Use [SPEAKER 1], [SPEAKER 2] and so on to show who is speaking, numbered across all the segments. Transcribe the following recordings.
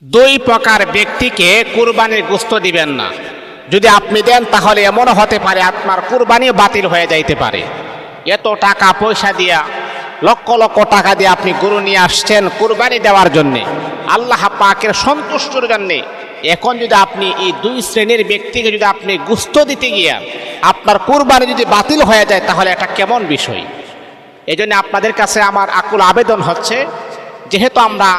[SPEAKER 1] দুই প্রকার ব্যক্তিকে কুরবানির গোশত দিবেন না। যদি আপনি দেন তাহলে এমনও হতে পারে আপনার কুরবানিও বাতিল হয়ে যাইতে পারে। এত টাকা পয়সা দিয়া, লক্ষ লক্ষ টাকা দিয়ে আপনি গরু নিয়ে আসছেন কুরবানি দেওয়ার জন্যে, আল্লাহ পাকের সন্তুষ্টির জন্যে। এখন যদি আপনি এই দুই শ্রেণীর ব্যক্তিকে যদি আপনি গোশত দিতে গিয়ে আপনার কুরবানি যদি বাতিল হয়ে যায়, তাহলে এটা কেমন বিষয়? এই জন্য আপনাদের কাছে আমার আকুল আবেদন হচ্ছে, যেহেতু আমরা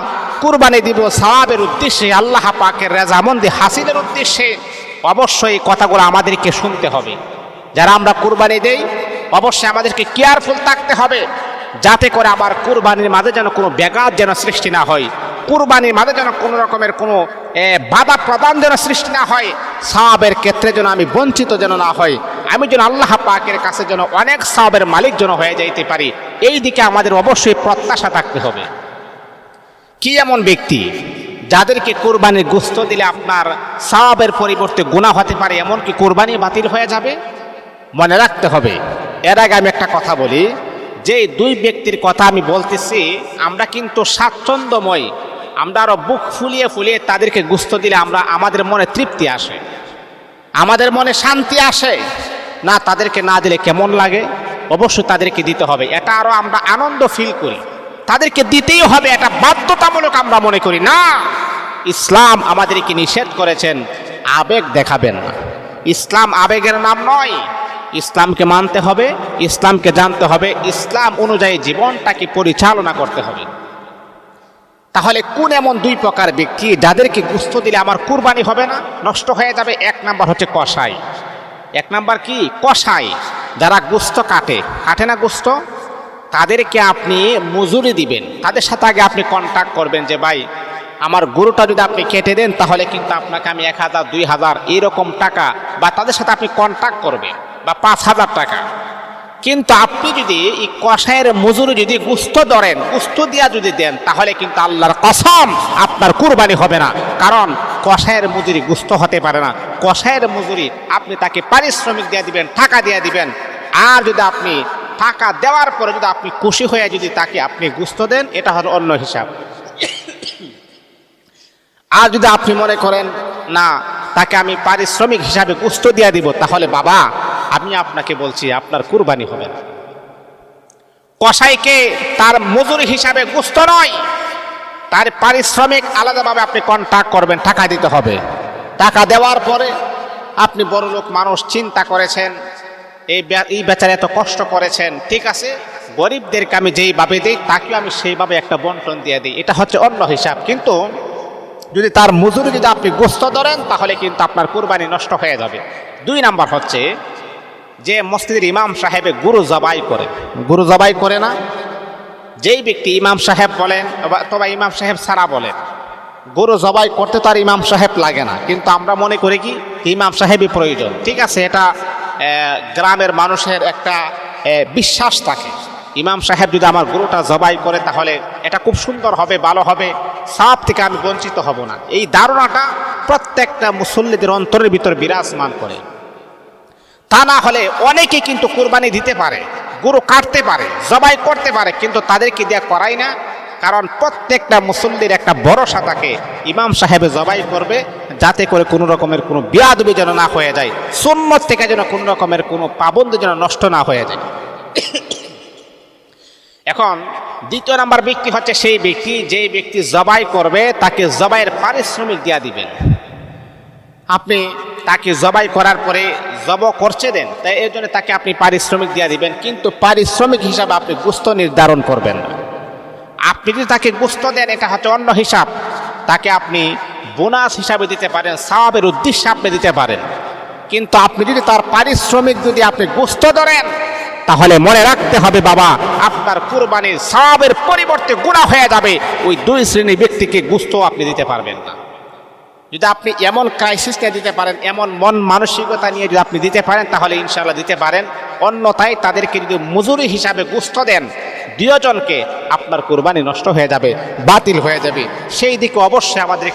[SPEAKER 1] কুরবানি দিব সওয়াবের উদ্দেশ্যে, আল্লাহ পাকের রেজামন্দি হাসিলের উদ্দেশ্যে, অবশ্যই কথাগুলো আমাদেরকে শুনতে হবে। যারা আমরা কুরবানি দেই অবশ্যই আমাদেরকে কেয়ারফুল থাকতে হবে, যাতে করে আমার কুরবানির মাঝে যেন কোনো ব্যাঘাত যেন সৃষ্টি না হয়, কুরবানির মাঝে যেন কোনো রকমের কোনো বাধা প্রদান যেন সৃষ্টি না হয়, সওয়াবের ক্ষেত্রে যেন আমি বঞ্চিত যেন না হয়, আমি যেন আল্লাহ পাকের কাছে যেন অনেক সওয়াবের মালিক যেন হয়ে যাইতে পারি। এই দিকে আমাদের অবশ্যই প্রত্যাশা থাকতে হবে। কি এমন ব্যক্তি যাদেরকে কুরবানির গোশত দিলে আপনার সওয়াবের পরিবর্তে গুনাহ হতে পারে, এমনকি কুরবানি বাতিল হয়ে যাবে? মনে রাখতে হবে। এর আগে আমি একটা কথা বলি, যে দুই ব্যক্তির কথা আমি বলতেছি, আমরা কিন্তু স্বাচ্ছন্দ্যময়, আমরা আরো বুক ফুলিয়ে ফুলিয়ে তাদেরকে গোশত দিলে আমাদের মনে তৃপ্তি আসে, আমাদের মনে শান্তি আসে না। তাদেরকে না দিলে কেমন লাগে? অবশ্যই তাদেরকে দিতে হবে, এটা আরো আমরা আনন্দ ফিল করি। তাদেরকে দিতেই হবে, এটা বাধ্যতামূলক আমরা মনে করি না। ইসলাম আমাদেরকে নিষেধ করেছেন আবেগ দেখাবেন না। ইসলাম আবেগের নাম নয়। ইসলামকে মানতে হবে, ইসলামকে জানতে হবে, ইসলাম অনুযায়ী জীবনটাকে পরিচালনা করতে হবে। তাহলে কোন এমন দুই প্রকার ব্যক্তি যাদেরকে গোশত দিলে আমার কুরবানি হবে না, নষ্ট হয়ে যাবে? এক নাম্বার হচ্ছে কসাই। এক নাম্বার কি? কসাই। যারা গোশত কাটে না গোশত, তাদেরকে আপনি মজুরি দিবেন। তাদের সাথে আগে আপনি কন্ট্যাক্ট করবেন যে ভাই, আমার গরুটা যদি আপনি কেটে দেন তাহলে কিন্তু আপনাকে আমি 1000 2000 এইরকম টাকা, বা তাদের সাথে আপনি কন্ট্যাক্ট করবেন, বা 5000 টাকা। কিন্তু আপনি যদি এই কসাইয়ের মজুরি যদি গোশত ধরেন, গোশত দিয়া যদি দেন, তাহলে কিন্তু আল্লাহর কসম আপনার কুরবানি হবে না। কারণ কসাইয়ের মজুরি গোশত হতে পারে না। কসাইয়ের মজুরি আপনি তাকে পারিশ্রমিক দিয়ে দিবেন, টাকা দিয়ে দিবেন। আর যদি আপনি টাকা দেওয়ার পরে যদি আপনি খুশি হয়ে যদি তাকে আপনি গোশত দেন, এটা হলো অন্য হিসাব। আর যদি আপনি মনে করেন না, তাকে আমি পারিশ্রমিক হিসাবে গোশত দিয়ে দিব, তাহলে বাবা আমি আপনাকে বলছি আপনার কুরবানি হবে না। কসাইকে তার মজুরি হিসাবে গোশত নয়, তার পারিশ্রমিক আলাদাভাবে আপনি কন্ট্যাক্ট করবেন, টাকা দিতে হবে। টাকা দেওয়ার পরে আপনি বড়লোক মানুষ, চিন্তা করেছেন এই বেচারা এত কষ্ট করেছেন, ঠিক আছে, গরিবদেরকে আমি যেইভাবে দিই তাকেও আমি সেইভাবে একটা বন্টন দিয়ে দিই, এটা হচ্ছে অন্য হিসাব। কিন্তু যদি তার মজুরি যদি আপনি গোশত ধরেন, তাহলে কিন্তু আপনার কুরবানি নষ্ট হয়ে যাবে। দুই নাম্বার হচ্ছে যে মসজিদের ইমাম সাহেবে গরু জবাই করে না, যেই ব্যক্তি ইমাম সাহেব বলেন অথবা ইমাম সাহেব ছাড়া বলেন, গরু জবাই করতে তার ইমাম সাহেব লাগে না, কিন্তু আমরা মনে করি কি ইমাম সাহেবই প্রয়োজন। ঠিক আছে, এটা গ্রামের মানুষের একটা বিশ্বাস থাকে, ইমাম সাহেব যদি আমার গরুটা জবাই করে তাহলে এটা খুব সুন্দর হবে, ভালো হবে, সওয়াব থেকে আমি বঞ্চিত হব না। এই ধারণাটা প্রত্যেকটা মুসল্লিদের অন্তরের ভিতর বিরাজমান করে। তা না হলে অনেকে কিন্তু কুরবানি দিতে পারে, গরু কাটতে পারে, জবাই করতে পারে, কিন্তু তাদেরকে দিয়ে করাই না। কারণ প্রত্যেকটা মুসল্লির একটা ভরসা থাকে, ইমাম সাহেবে জবাই করবে যাতে করে কোনো রকমের কোনো বিয়াদবি যেন না হয়ে যায়, সুন্নত থেকে যেন কোনো রকমের কোনো পাবন্দি যেন নষ্ট না হয়ে যায়। এখন দ্বিতীয় নাম্বার ব্যক্তি হচ্ছে সেই ব্যক্তি, যেই ব্যক্তি জবাই করবে তাকে জবাইয়ের পারিশ্রমিক দিয়া দিবেন। আপনি তাকে জবাই করার পরে জব করছে দেন, তাই এর জন্য তাকে আপনি পারিশ্রমিক দিয়ে দিবেন, কিন্তু পারিশ্রমিক হিসাবে আপনি গোশত নির্ধারণ করবেন না। আপনি যদি তাকে গোশত দেন, এটা হচ্ছে অন্য হিসাব, তাকে আপনি বোনাস হিসাবে দিতে পারেন, সওয়াবের উদ্দেশ্যে আপনি দিতে পারেন। কিন্তু আপনি যদি তার পারিশ্রমিক যদি আপনি গোশত ধরেন, তাহলে মনে রাখতে হবে বাবা, আপনার কুরবানির সওয়াবের পরিবর্তে গুনাহ হয়ে যাবে। ওই দুই শ্রেণীর ব্যক্তিকে গোশত আপনি দিতে পারবেন না। যদি আপনি এমন ক্রাইসিস নিয়ে দিতে পারেন, এমন মন মানসিকতা নিয়ে যদি আপনি দিতে পারেন, তাহলে ইনশাআল্লাহ দিতে পারেন। অন্যথায় তাদেরকে যদি মজুরি হিসাবে গোশত দেন দুজনকে, আপনার কুরবানি নষ্ট হয়ে যাবে, বাতিল হয়ে যাবে। সেই দিকে অবশ্যই আমাদের